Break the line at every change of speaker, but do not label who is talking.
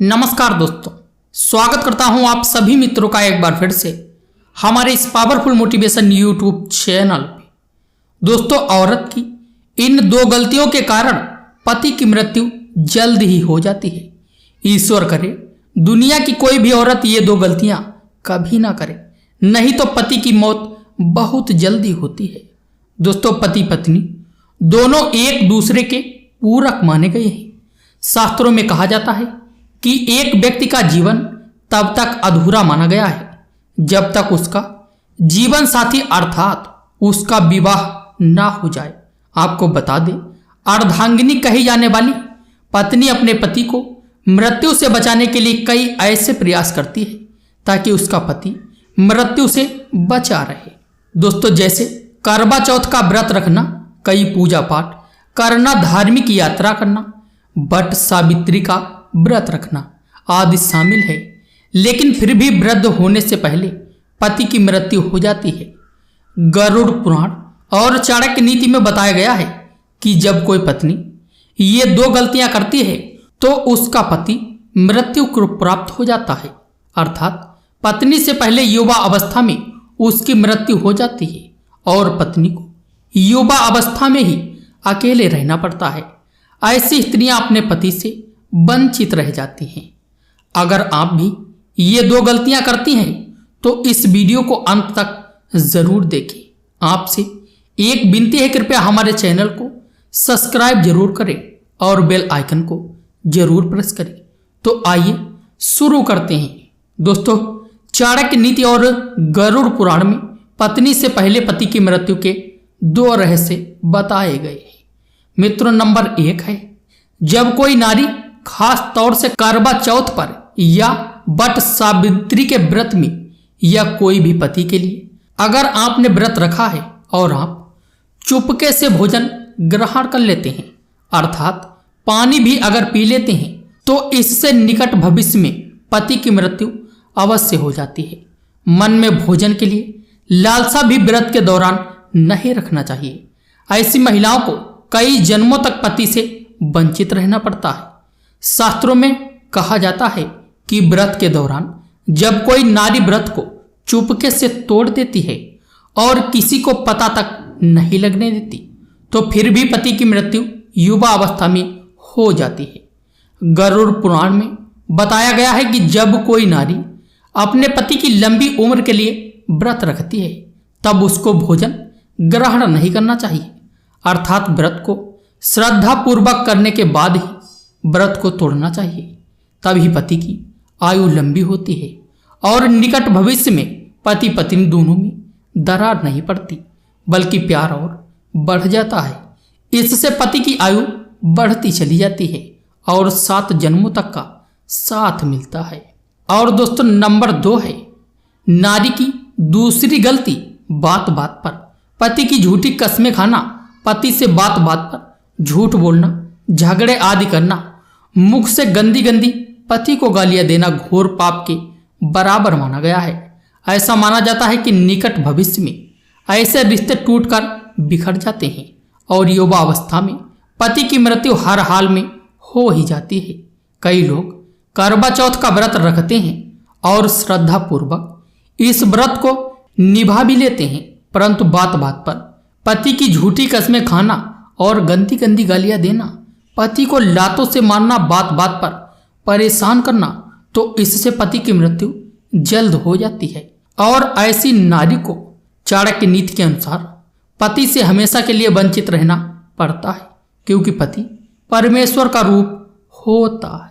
नमस्कार दोस्तों, स्वागत करता हूं आप सभी मित्रों का एक बार फिर से हमारे इस पावरफुल मोटिवेशन यूट्यूब चैनल पे। दोस्तों, औरत की इन दो गलतियों के कारण पति की मृत्यु जल्द ही हो जाती है। ईश्वर करे दुनिया की कोई भी औरत ये दो गलतियां कभी ना करे, नहीं तो पति की मौत बहुत जल्दी होती है। दोस्तों, पति पत्नी दोनों एक दूसरे के पूरक माने गए हैं। शास्त्रों में कहा जाता है कि एक व्यक्ति का जीवन तब तक अधूरा माना गया है जब तक उसका जीवन साथी अर्थात उसका विवाह ना हो जाए। आपको बता दें, अर्धांगिनी कही जाने वाली पत्नी अपने पति को मृत्यु से बचाने के लिए कई ऐसे प्रयास करती है ताकि उसका पति मृत्यु से बचा रहे। दोस्तों, जैसे करवा चौथ का व्रत रखना, कई पूजा पाठ करना, धार्मिक यात्रा करना, वट सावित्री का व्रत रखना आदि शामिल है। लेकिन फिर भी वृद्ध होने से पहले पति की मृत्यु हो जाती है। गरुड़ पुराण और चाणक्य नीति में बताया गया है कि जब कोई पत्नी ये दो गलतियां करती है तो उसका पति मृत्यु को प्राप्त हो जाता है, अर्थात पत्नी से पहले युवा अवस्था में उसकी मृत्यु हो जाती है और पत्नी को युवा अवस्था में ही अकेले रहना पड़ता है। ऐसी स्त्रियां अपने पति से वंचित रह जाती हैं। अगर आप भी ये दो गलतियां करती हैं तो इस वीडियो को अंत तक जरूर देखें। आपसे एक विनती है, कृपया हमारे चैनल को सब्सक्राइब जरूर करें और बेल आइकन को जरूर प्रेस करें। तो आइए शुरू करते हैं। दोस्तों, चाणक्य नीति और गरुड़ पुराण में पत्नी से पहले पति की मृत्यु के दो रहस्य बताए गए हैं। मित्रों, नंबर 1 है, जब कोई नारी खास तौर से करवा चौथ पर या वट सावित्री के व्रत में या कोई भी पति के लिए अगर आपने व्रत रखा है और आप चुपके से भोजन ग्रहण कर लेते हैं, अर्थात पानी भी अगर पी लेते हैं, तो इससे निकट भविष्य में पति की मृत्यु अवश्य हो जाती है। मन में भोजन के लिए लालसा भी व्रत के दौरान नहीं रखना चाहिए। ऐसी महिलाओं को कई जन्मों तक पति से वंचित रहना पड़ता है। शास्त्रों में कहा जाता है कि व्रत के दौरान जब कोई नारी व्रत को चुपके से तोड़ देती है और किसी को पता तक नहीं लगने देती, तो फिर भी पति की मृत्यु युवा अवस्था में हो जाती है। गरुड़ पुराण में बताया गया है कि जब कोई नारी अपने पति की लंबी उम्र के लिए व्रत रखती है तब उसको भोजन ग्रहण नहीं करना चाहिए, अर्थात व्रत को श्रद्धा पूर्वक करने के बाद ही व्रत को तोड़ना चाहिए। तभी पति की आयु लंबी होती है और निकट भविष्य में पति पत्नी दोनों में दरार नहीं पड़ती, बल्कि प्यार और बढ़ जाता है। इससे पति की आयु बढ़ती चली जाती है और 7 जन्मों तक का साथ मिलता है। और दोस्तों, नंबर 2 है, नारी की दूसरी गलती बात बात पर पति की झूठी कस्में खाना, पति से बात बात पर झूठ बोलना, झगड़े आदि करना, मुख से गंदी गंदी पति को गालियां देना घोर पाप के बराबर माना गया है। ऐसा माना जाता है कि निकट भविष्य में ऐसे रिश्ते टूटकर बिखर जाते हैं और युवा अवस्था में पति की मृत्यु हर हाल में हो ही जाती है। कई लोग करवा चौथ का व्रत रखते हैं और श्रद्धा पूर्वक इस व्रत को निभा भी लेते हैं, परंतु बात बात पर पति की झूठी कस्में खाना और गंदी गंदी गालियां देना, पति को लातों से मारना, बात बात पर परेशान करना, तो इससे पति की मृत्यु जल्द हो जाती है। और ऐसी नारी को चाणक्य नीति के अनुसार पति से हमेशा के लिए वंचित रहना पड़ता है, क्योंकि पति परमेश्वर का रूप होता है।